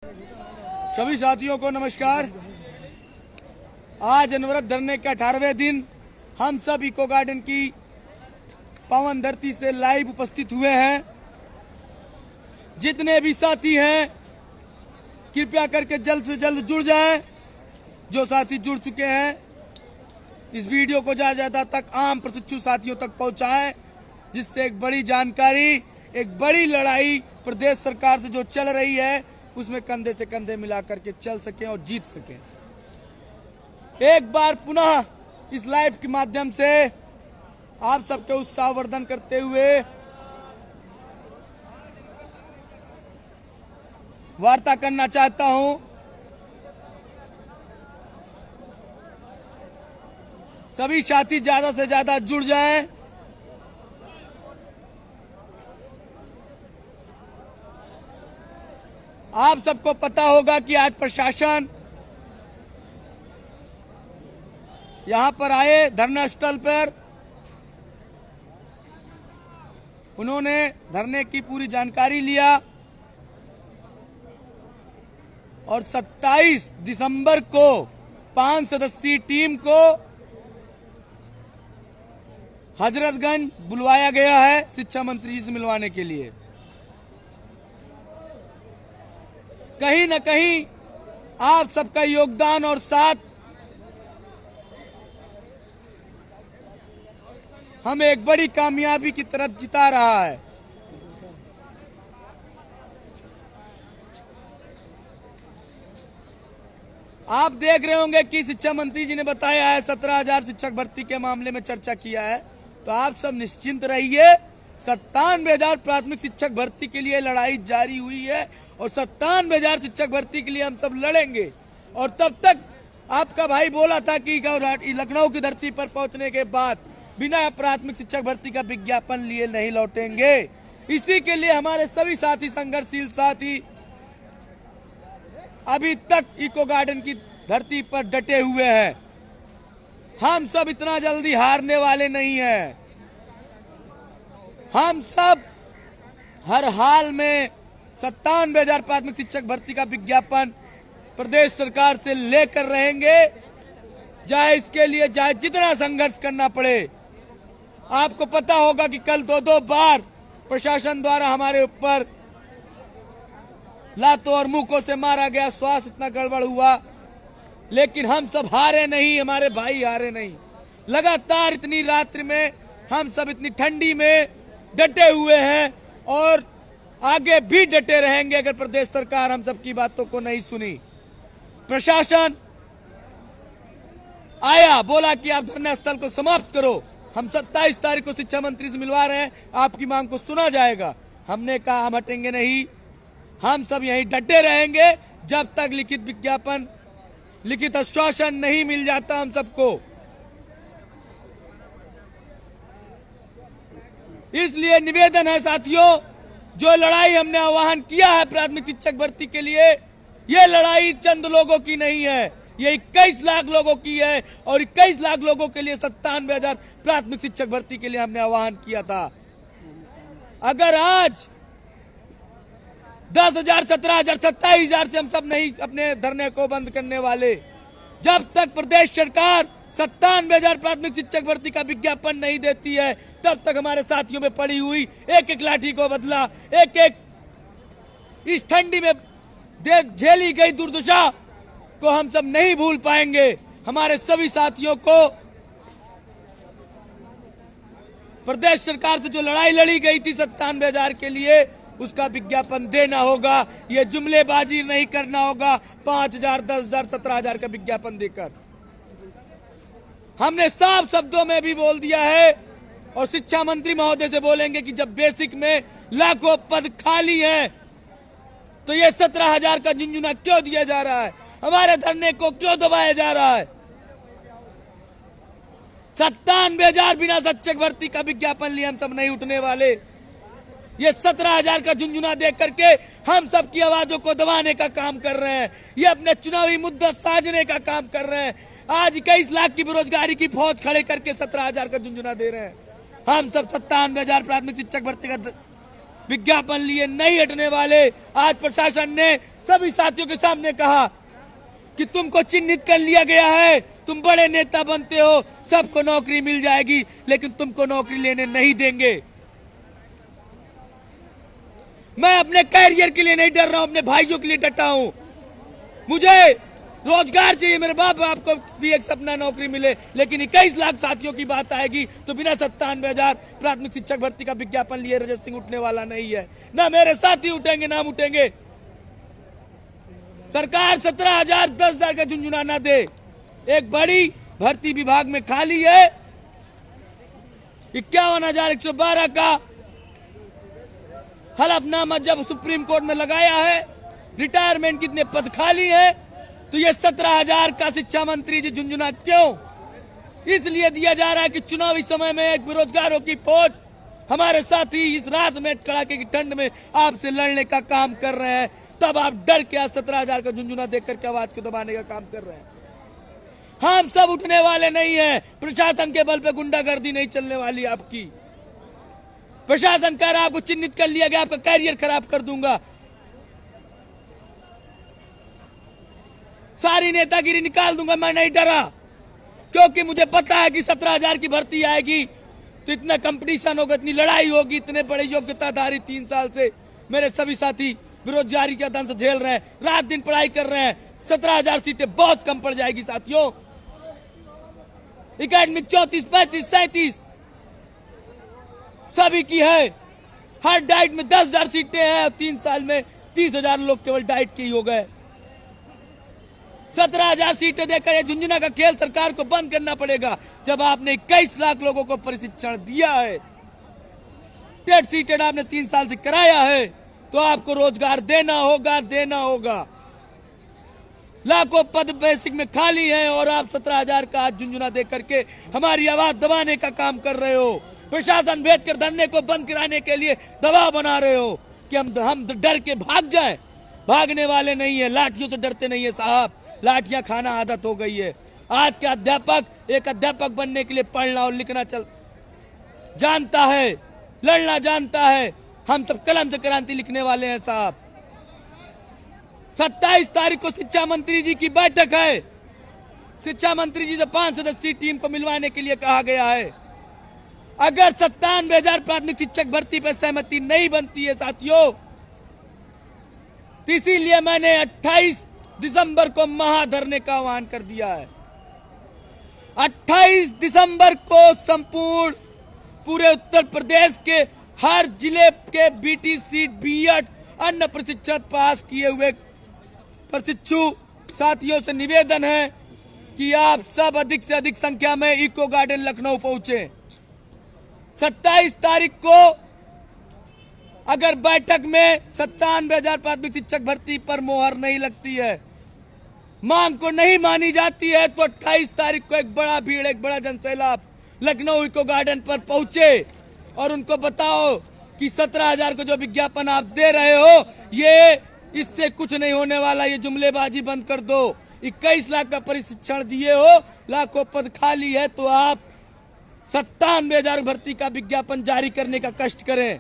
सभी साथियों को नमस्कार। आज अनवरत धरने के 18वें दिन हम सब इको गार्डन की पावन धरती से लाइव उपस्थित हुए हैं। जितने भी साथी हैं कृपया करके जल्द से जल्द जुड़ जाएं। जो साथी जुड़ चुके हैं इस वीडियो को ज्यादा तक आम प्रशिक्षु साथियों तक पहुंचाएं, जिससे एक बड़ी जानकारी, एक बड़ी लड़ाई प्रदेश सरकार से जो चल रही है उसमें कंधे से कंधे मिला करके चल सकें और जीत सकें। एक बार पुनः इस लाइव के माध्यम से आप सबके उत्साहवर्धन करते हुए वार्ता करना चाहता हूं। सभी साथी ज्यादा से ज्यादा जुड़ जाएं। आप सबको पता होगा कि आज प्रशासन यहां पर आए धरना स्थल पर, उन्होंने धरने की पूरी जानकारी लिया और 27 दिसंबर को 5 सदस्यीय टीम को हजरतगंज बुलवाया गया है शिक्षा मंत्री जी से मिलवाने के लिए। कहीं न कहीं आप सबका योगदान और साथ हमें एक बड़ी कामयाबी की तरफ जिता रहा है। आप देख रहे होंगे कि शिक्षा मंत्री जी ने बताया है 17,000 शिक्षक भर्ती के मामले में चर्चा किया है, तो आप सब निश्चिंत रहिए। 97,000 प्राथमिक शिक्षक भर्ती के लिए लड़ाई जारी हुई है और 97,000 शिक्षक भर्ती के लिए हम सब लड़ेंगे। और तब तक आपका भाई बोला था कि लखनऊ की धरती पर पहुंचने के बाद बिना प्राथमिक शिक्षक भर्ती का विज्ञापन लिए नहीं लौटेंगे। इसी के लिए हमारे सभी साथी, संघर्षशील साथी अभी तक इको गार्डन की धरती पर डटे हुए हैं। हम सब इतना जल्दी हारने वाले नहीं हैं। हम सब हर हाल में 97,000 प्राथमिक शिक्षक भर्ती का विज्ञापन प्रदेश सरकार से लेकर रहेंगे, चाहे इसके लिए चाहे जितना संघर्ष करना पड़े। आपको पता होगा कि कल दो बार प्रशासन द्वारा हमारे ऊपर लातों और मुक्कों से मारा गया, श्वास इतना गड़बड़ हुआ, लेकिन हम सब हारे नहीं, हमारे भाई हारे नहीं। लगातार इतनी रात्रि में हम सब इतनी ठंडी में डटे हुए हैं और आगे भी डटे रहेंगे अगर प्रदेश सरकार हम सब की बातों को नहीं सुनी। प्रशासन आया, बोला कि आप धरना स्थल को समाप्त करो, हम 27 तारीख को शिक्षा मंत्री से मिलवा रहे हैं, आपकी मांग को सुना जाएगा। हमने कहा हम हटेंगे नहीं, हम सब यहीं डटे रहेंगे जब तक लिखित विज्ञापन, लिखित आश्वासन नहीं मिल जाता हम सबको। इसलिए निवेदन है साथियों, जो लड़ाई हमने आह्वान किया है प्राथमिक शिक्षक भर्ती के लिए, यह लड़ाई चंद लोगों की नहीं है, ये 21 लाख लोगों की है। और 21 लाख लोगों के लिए 97,000 प्राथमिक शिक्षक भर्ती के लिए हमने आह्वान किया था। अगर आज 10,000, 17,000, 27,000 से हम सब नहीं अपने धरने को बंद करने वाले, जब तक प्रदेश सरकार 97,000 प्राथमिक शिक्षक भर्ती का विज्ञापन नहीं देती है, तब तक हमारे साथियों में पड़ी हुई एक एक लाठी को बदला, एक एक इस ठंडी में झेली गई दुर्दशा को हम सब नहीं भूल पाएंगे। हमारे सभी साथियों को प्रदेश सरकार से जो लड़ाई लड़ी गई थी 97,000 के लिए, उसका विज्ञापन देना होगा। ये जुमलेबाजी नहीं करना होगा 5,000, 10,000, 17,000 का विज्ञापन देकर। हमने साफ शब्दों में भी बोल दिया है और शिक्षा मंत्री महोदय से बोलेंगे कि जब बेसिक में लाखों पद खाली हैं तो ये 17,000 का झुंझुना क्यों दिया जा रहा है, हमारे धरने को क्यों दबाया जा रहा है। 97,000 बिना शिक्षक भर्ती का विज्ञापन लिए हम सब नहीं उठने वाले। ये 17,000 का झुंझुना देख करके हम सब की आवाजों को दबाने का काम कर रहे हैं, ये अपने चुनावी मुद्दा साजने का काम कर रहे हैं। आज 21 लाख की बेरोजगारी की फौज खड़े करके 17,000 का झुंझुना दे रहे हैं। हम सब 97,000 प्राथमिक शिक्षक भर्ती का विज्ञापन लिए नहीं हटने वाले। आज प्रशासन ने सभी साथियों के सामने कहा कि तुमको चिन्हित कर लिया गया है, तुम बड़े नेता बनते हो, सबको नौकरी मिल जाएगी, लेकिन तुमको नौकरी लेने नहीं देंगे। मैं अपने कैरियर के लिए नहीं डर रहा हूं, अपने भाइयों के लिए डटा हूं। मुझे रोजगार चाहिए, मेरे बाप आपको भी एक सपना नौकरी मिले, लेकिन 21 लाख साथियों की बात आएगी तो बिना 97,000 प्राथमिक शिक्षक भर्ती का विज्ञापन लिए रजत सिंह उठने वाला नहीं है। ना मेरे साथी उठेंगे, ना हम उठेंगे। सरकार 17,000 10,000 का झुंझुना ना दे। एक बड़ी भर्ती विभाग में खाली है 51,112 का हलफनामा जब सुप्रीम कोर्ट में लगाया है, रिटायरमेंट कितने पद खाली है, तो ये 17,000 का शिक्षा मंत्री जी झुंझुना क्यों? इसलिए दिया जा रहा है कि चुनावी समय में एक बेरोजगारों की फौज हमारे साथी इस रात में कड़ाके की ठंड में आपसे लड़ने का काम कर रहे हैं, तब आप डर के आज 17,000 का झुंझुना देख करके आवाज को दबाने का काम कर रहे हैं। हम सब उठने वाले नहीं है। प्रशासन के बल पे गुंडागर्दी नहीं चलने वाली आपकी। प्रशासन कह रहा आपको चिन्हित कर लिया गया, आपका कैरियर खराब कर दूंगा। सारी नेतागिरी निकाल दूंगा, मैं नहीं डरा, क्योंकि मुझे पता है कि 17,000 की भर्ती आएगी तो इतना कंपटीशन होगा, इतनी लड़ाई होगी। इतने बड़े योग्यताधारी 3 साल से मेरे सभी साथी बेरोजगारी का दंश झेल रहे हैं, रात दिन पढ़ाई कर रहे हैं। 17,000 सीटें बहुत कम पड़ जाएगी साथियों। एकेडमिक 34, 35, 37 सभी की है। हर डाइट में 10,000 सीटें हैं और 3 साल में 30,000 लोग केवल डाइट के ही हो गए। 17,000 सीटें देकर ये झुंझुना का खेल सरकार को बंद करना पड़ेगा। जब आपने 21 लाख लोगों को प्रशिक्षण दिया है, टेट सीटेड आपने 3 साल से कराया है, तो आपको रोजगार देना होगा। लाखों पद बेसिक में खाली हैं और आप 17,000 का आज झुंझुना दे करके हमारी आवाज दबाने का काम कर रहे हो। प्रशासन भेजकर धरने को बंद कराने के लिए दबाव बना रहे हो कि हम डर के भाग जाएं। भागने वाले नहीं है, लाठियों से डरते नहीं है साहब। लाठियां खाना आदत हो गई है। आज के अध्यापक एक अध्यापक बनने के लिए पढ़ना और लिखना जानता है, लड़ना जानता है। हम सब कलम से क्रांति लिखने वाले हैं साहब। 27 तारीख को शिक्षा मंत्री जी की बैठक है। शिक्षा मंत्री जी से 5 सदस्यीय टीम को मिलवाने के लिए कहा गया है। अगर 97,000 प्राथमिक शिक्षक भर्ती पर सहमति नहीं बनती है साथियों, तो इसीलिए मैंने 28 दिसंबर को महाधरने का आह्वान कर दिया है। 28 दिसंबर को संपूर्ण पूरे उत्तर प्रदेश के हर जिले के बीटी, बीएड, अन्य प्रशिक्षण पास किए हुए प्रशिक्षु साथियों से निवेदन है कि आप सब अधिक से अधिक संख्या में इको गार्डन लखनऊ पहुंचे। 27 तारीख को अगर बैठक में 97,000 प्राथमिक शिक्षक भर्ती पर मोहर नहीं लगती है, मांग को नहीं मानी जाती है, तो 28 तारीख को एक बड़ा भीड़, एक बड़ा जनसैलाब लखनऊ इको गार्डन पर पहुंचे और उनको बताओ कि 17,000 को जो विज्ञापन आप दे रहे हो, ये इससे कुछ नहीं होने वाला, ये जुमलेबाजी बंद कर दो। 21 लाख का प्रशिक्षण दिए हो, लाखों पद खाली है, तो आप 97,000 भर्ती का विज्ञापन जारी करने का कष्ट करें।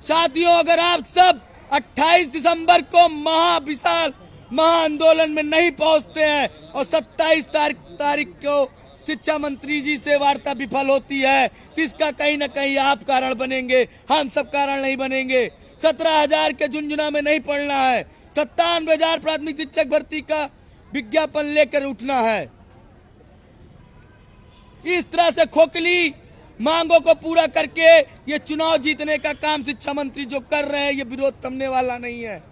साथियों, अगर आप सब 28 दिसंबर को महाविशाल महाआंदोलन में नहीं पहुंचते हैं और 27 तारीख को शिक्षा मंत्री जी से वार्ता विफल होती है, तो इसका कहीं ना कहीं आप कारण बनेंगे, हम सब कारण नहीं बनेंगे। 17,000 के झुंझुना में नहीं पड़ना है, 97,000 प्राथमिक शिक्षक भर्ती का विज्ञापन लेकर उठना है। इस तरह से खोखली मांगों को पूरा करके ये चुनाव जीतने का काम शिक्षा मंत्री जो कर रहे हैं, ये विरोध थमने वाला नहीं है।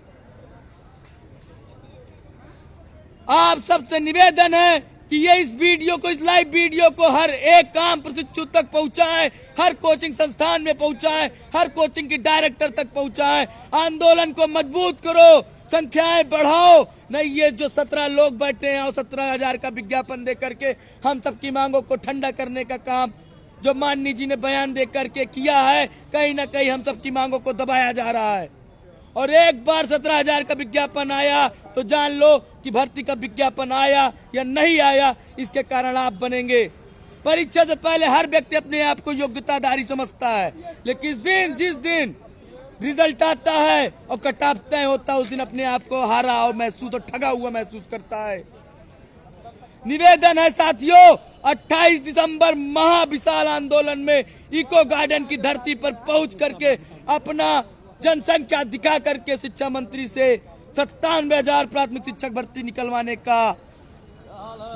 आप सबसे निवेदन है कि ये इस वीडियो को, इस लाइव वीडियो को हर एक काम प्रशिक्षु तक पहुंचाएं, हर कोचिंग संस्थान में पहुंचाएं, हर कोचिंग के डायरेक्टर तक पहुंचाएं। आंदोलन को मजबूत करो, संख्याएं बढ़ाओ। नहीं ये जो 17 लोग बैठे हैं और 17,000 का विज्ञापन दे करके हम सबकी मांगों को ठंडा करने का काम जो माननीय जी ने बयान दे करके किया है, कहीं ना कहीं हम सबकी मांगों को दबाया जा रहा है। और एक बार 17,000 का विज्ञापन आया तो जान लो कि भर्ती का विज्ञापन आया या नहीं आया, इसके कारण आप बनेंगे। परीक्षा से पहले हर व्यक्ति अपने आप को योग्यताधारी समझता है, लेकिन जिस दिन रिजल्ट आता है और कटाव तय होता है उस दिन अपने आप को हारा और महसूस और ठगा हुआ महसूस करता है। निवेदन है साथियों, 28 दिसंबर महाविशाल आंदोलन में इको गार्डन की धरती पर पहुंच करके अपना जनसंख्या दिखा करके शिक्षा मंत्री से 97,000 प्राथमिक शिक्षक भर्ती निकलवाने का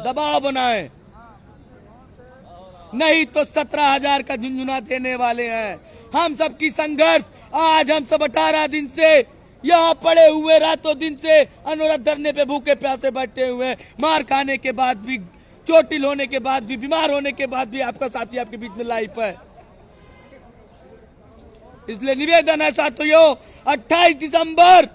दबाव बनाए, नहीं तो 17,000 का झुंझुना देने वाले हैं। हम सब की संघर्ष आज हम सब 18 दिन से यहाँ पड़े हुए, रातों दिन से अनवरत धरने पे भूखे प्यासे बैठे हुए, मार खाने के बाद भी, चोटिल होने के बाद भी, बीमार होने के बाद भी आपका साथी आपके बीच में लाइफ है। इसलिए निवेदन है साथियों, 28 दिसंबर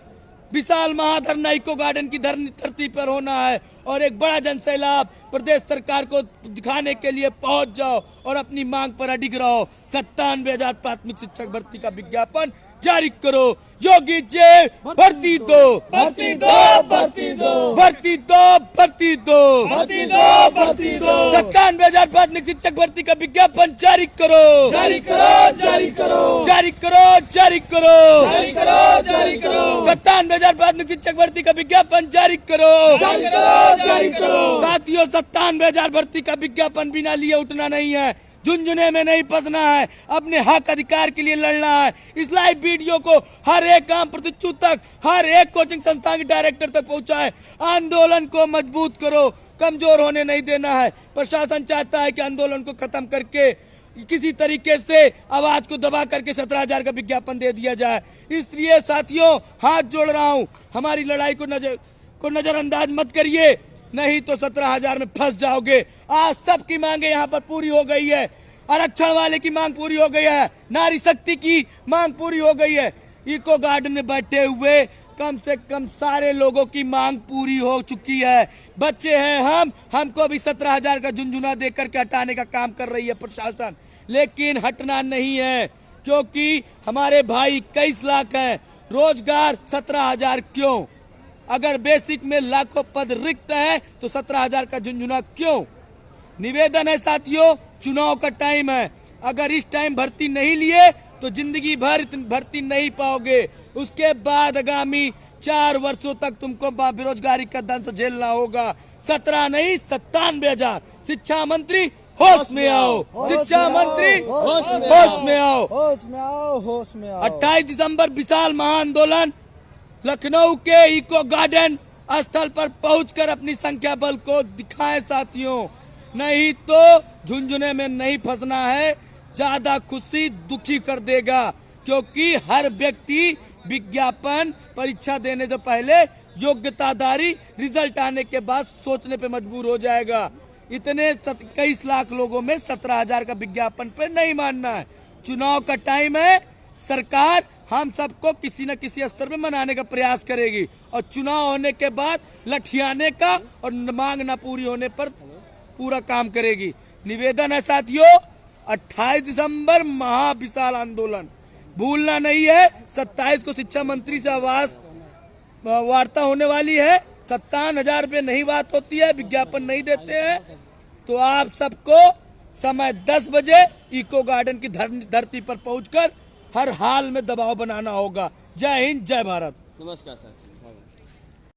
विशाल महाधरना इको गार्डन की धरती पर होना है और एक बड़ा जन सैलाब प्रदेश सरकार को दिखाने के लिए पहुंच जाओ और अपनी मांग पर अडिग रहो। 97,000 प्राथमिक शिक्षक भर्ती का विज्ञापन जारी करो। योगी जी भर्ती दो, भर्ती दो, भर्ती दो, भर्ती दो, भर्ती दो, भर्ती दो, भर्ती दो। 97,000 प्राथमिक शिक्षक भर्ती का विज्ञापन जारी करो, जारी करो, जारी करो, जारी करो, जारी करो, जारी करो, जारी करो। 97,000 प्राथमिक शिक्षक भर्ती का विज्ञापन जारी करो, जारी करो, जारी करो। साथियों 97,000 भर्ती का विज्ञापन बिना लिए उठना नहीं है, झुंझुने में नहीं फंसना है, अपने हक अधिकार के लिए लड़ना है। इस लाइव वीडियो को हर एक काम प्रतिष्ठु तक, हर एक कोचिंग संस्थान के डायरेक्टर तक पहुंचाएं। आंदोलन को मजबूत करो, कमजोर होने नहीं देना है। प्रशासन चाहता है कि आंदोलन को खत्म करके किसी तरीके से आवाज को दबा करके 17,000 का विज्ञापन दे दिया जाए। इसलिए साथियों हाथ जोड़ रहा हूं, हमारी लड़ाई को नजरअंदाज मत करिए, नहीं तो 17,000 में फंस जाओगे। आज सबकी मांगे यहाँ पर पूरी हो गई है, आरक्षण वाले की मांग पूरी हो गई है, नारी शक्ति की मांग पूरी हो गई है। इको गार्डन में बैठे हुए कम से कम सारे लोगों की मांग पूरी हो चुकी है। बच्चे हैं हमको भी 17,000 का झुंझुना देकर के हटाने का काम कर रही है प्रशासन, लेकिन हटना नहीं है क्योंकि हमारे भाई 21 लाख हैं। रोजगार 17,000 क्यों? अगर बेसिक में लाखों पद रिक्त है तो 17,000 का झुंझुना क्यों? निवेदन है साथियों, चुनाव का टाइम है, अगर इस टाइम भर्ती नहीं लिए तो जिंदगी भर भर्ती नहीं पाओगे। उसके बाद आगामी 4 वर्षों तक तुमको बेरोजगारी का दंश झेलना होगा। 17 नहीं 97,000। शिक्षा मंत्री होश में आओ, शिक्षा मंत्री होश में आओ, होश में आओ, होश में आओ। 28 दिसंबर विशाल महाआंदोलन लखनऊ के इको गार्डन स्थल पर पहुंचकर अपनी संख्या बल को दिखाएं साथियों, नहीं तो झुंझुने में नहीं फंसना है। ज्यादा खुशी दुखी कर देगा क्योंकि हर व्यक्ति विज्ञापन परीक्षा देने से पहले योग्यताधारी रिजल्ट आने के बाद सोचने पे मजबूर हो जाएगा। इतने 21 लाख लोगों में 17,000 का विज्ञापन पे नहीं मानना है। चुनाव का टाइम है, सरकार हम सबको किसी न किसी स्तर पे मनाने का प्रयास करेगी और चुनाव होने के बाद लठियाने का और मांग न पूरी होने पर पूरा काम करेगी। निवेदन है साथियों, 28 दिसंबर महाविशाल आंदोलन भूलना नहीं है। 27 को शिक्षा मंत्री से आवास वार्ता होने वाली है। 57,000 पे नहीं बात होती है, विज्ञापन नहीं देते हैं, तो आप सबको समय 10 बजे इको गार्डन की धरती पर पहुंचकर हर हाल में दबाव बनाना होगा। जय हिंद, जय भारत। नमस्कार सर।